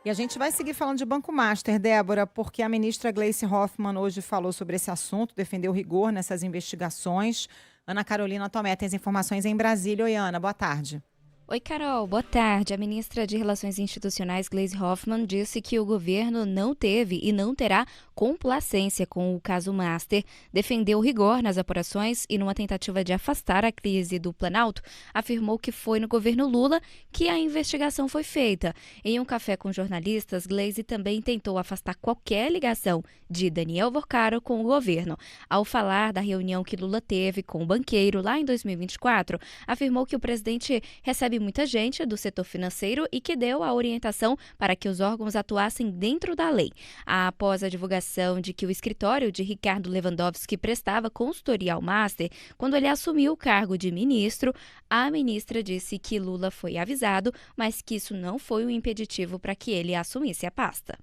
E a gente vai seguir falando de Banco Master, Débora, porque a ministra Gleice Hoffmann hoje falou sobre esse assunto, defendeu rigor nessas investigações. Ana Carolina Tomé tem as informações em Brasília. Oi, Ana, boa tarde. Oi, Carol. Boa tarde. A ministra de Relações Institucionais, Gleice Hoffmann, disse que o governo não teve e não terá complacência com o caso Master, defendeu rigor nas apurações e, numa tentativa de afastar a crise do Planalto, afirmou que foi no governo Lula que a investigação foi feita. Em um café com jornalistas, Gleice também tentou afastar qualquer ligação de Daniel Vorcaro com o governo. Ao falar da reunião que Lula teve com o banqueiro lá em 2024, afirmou que o presidente recebe muita gente do setor financeiro e que deu a orientação para que os órgãos atuassem dentro da lei. Após a divulgação de que o escritório de Ricardo Lewandowski prestava consultoria ao Master, quando ele assumiu o cargo de ministro, a ministra disse que Lula foi avisado, mas que isso não foi um impeditivo para que ele assumisse a pasta.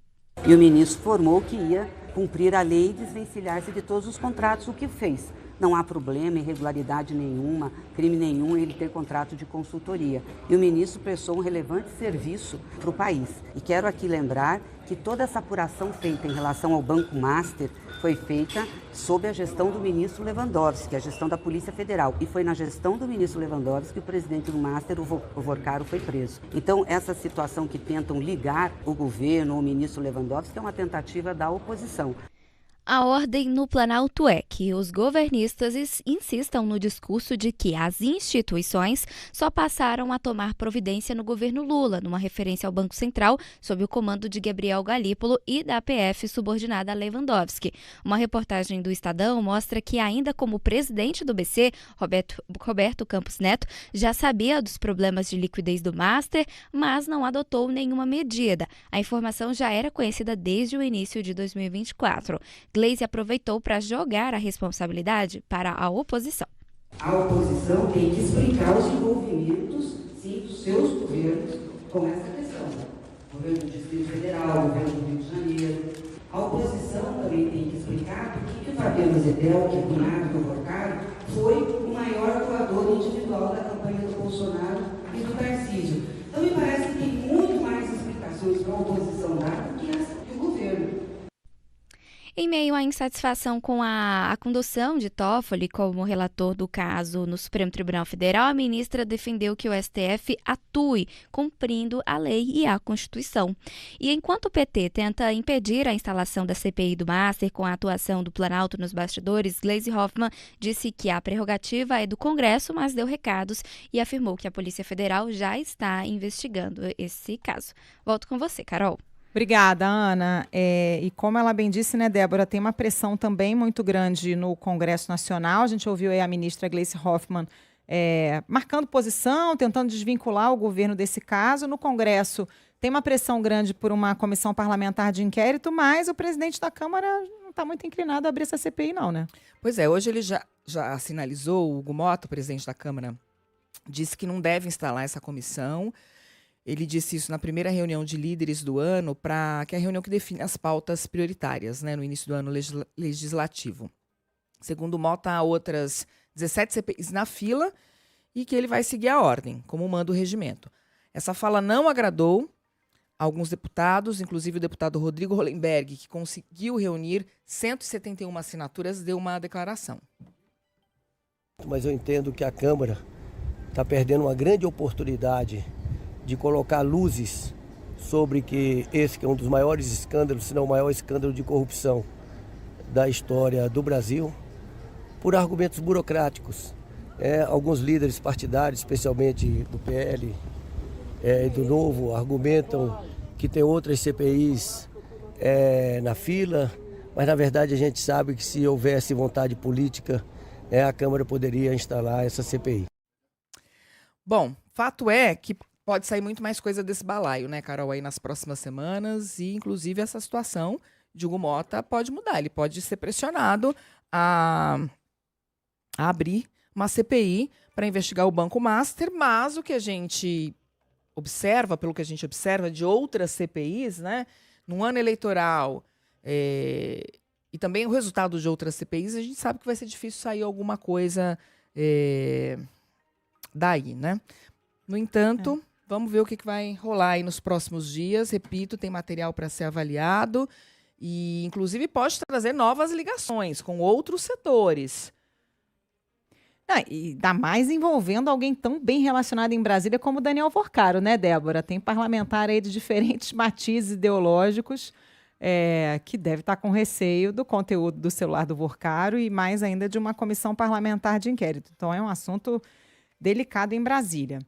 E o ministro informou que ia cumprir a lei e desvencilhar-se de todos os contratos, o que fez. Não há problema, irregularidade nenhuma, crime nenhum em ele ter contrato de consultoria. E o ministro prestou um relevante serviço para o país. E quero aqui lembrar que toda essa apuração feita em relação ao Banco Master foi feita sob a gestão do ministro Lewandowski, a gestão da Polícia Federal. E foi na gestão do ministro Lewandowski que o presidente do Master, o Vorcaro, foi preso. Então, essa situação que tentam ligar o governo ou o ministro Lewandowski é uma tentativa da oposição. A ordem no Planalto é que os governistas insistam no discurso de que as instituições só passaram a tomar providência no governo Lula, numa referência ao Banco Central, sob o comando de Gabriel Galípolo e da PF subordinada a Lewandowski. Uma reportagem do Estadão mostra que, ainda como presidente do BC, Roberto Campos Neto, já sabia dos problemas de liquidez do Master, mas não adotou nenhuma medida. A informação já era conhecida desde o início de 2024. Gleice aproveitou para jogar a responsabilidade para a oposição. A oposição tem que explicar os envolvimentos, sim, dos seus governos com essa questão. Governo do Distrito Federal, governo do Rio de Janeiro. A oposição também tem que explicar por que o Fabiano Zedel, que é cunhado do Vorcaro, foi o maior atuador individual da campanha do Bolsonaro e do Tarcísio. Então, me parece que tem muito mais explicações para a oposição dar do que essa do governo. Em meio à insatisfação com a condução de Toffoli como relator do caso no Supremo Tribunal Federal, a ministra defendeu que o STF atue cumprindo a lei e a Constituição. E enquanto o PT tenta impedir a instalação da CPI do Master com a atuação do Planalto nos bastidores, Gleice Hoffmann disse que a prerrogativa é do Congresso, mas deu recados e afirmou que a Polícia Federal já está investigando esse caso. Volto com você, Carol. Obrigada, Ana. E como ela bem disse, né, Débora, tem uma pressão também muito grande no Congresso Nacional. A gente ouviu aí a ministra Gleice Hoffmann marcando posição, tentando desvincular o governo desse caso. No Congresso tem uma pressão grande por uma comissão parlamentar de inquérito, mas o presidente da Câmara não está muito inclinado a abrir essa CPI, não, né? Pois é, hoje ele já sinalizou, o Hugo Mota, o presidente da Câmara, disse que não deve instalar essa comissão. Ele disse isso na primeira reunião de líderes do ano, que é a reunião que define as pautas prioritárias, né, no início do ano legislativo. Segundo Mota, há outras 17 CPIs na fila e que ele vai seguir a ordem, como manda o regimento. Essa fala não agradou alguns deputados, inclusive o deputado Rodrigo Hollenberg, que conseguiu reunir 171 assinaturas, deu uma declaração. Mas eu entendo que a Câmara está perdendo uma grande oportunidade de colocar luzes sobre que esse que é um dos maiores escândalos, se não o maior escândalo de corrupção da história do Brasil, por argumentos burocráticos. Alguns líderes partidários, especialmente do PL e do Novo, argumentam que tem outras CPIs na fila, mas na verdade a gente sabe que se houvesse vontade política, a Câmara poderia instalar essa CPI. Bom, fato é que pode sair muito mais coisa desse balaio, né, Carol, aí nas próximas semanas, e inclusive essa situação de Hugo Mota pode mudar, ele pode ser pressionado a abrir uma CPI para investigar o Banco Master, mas o que a gente observa, pelo que a gente observa de outras CPIs, né, no ano eleitoral, e também o resultado de outras CPIs, a gente sabe que vai ser difícil sair alguma coisa daí, né? No entanto, Vamos ver o que vai rolar aí nos próximos dias. Repito, tem material para ser avaliado e, inclusive, pode trazer novas ligações com outros setores. E ainda mais envolvendo alguém tão bem relacionado em Brasília como Daniel Vorcaro, né, Débora? Tem parlamentar aí de diferentes matizes ideológicos que deve estar com receio do conteúdo do celular do Vorcaro e mais ainda de uma comissão parlamentar de inquérito. Então é um assunto delicado em Brasília.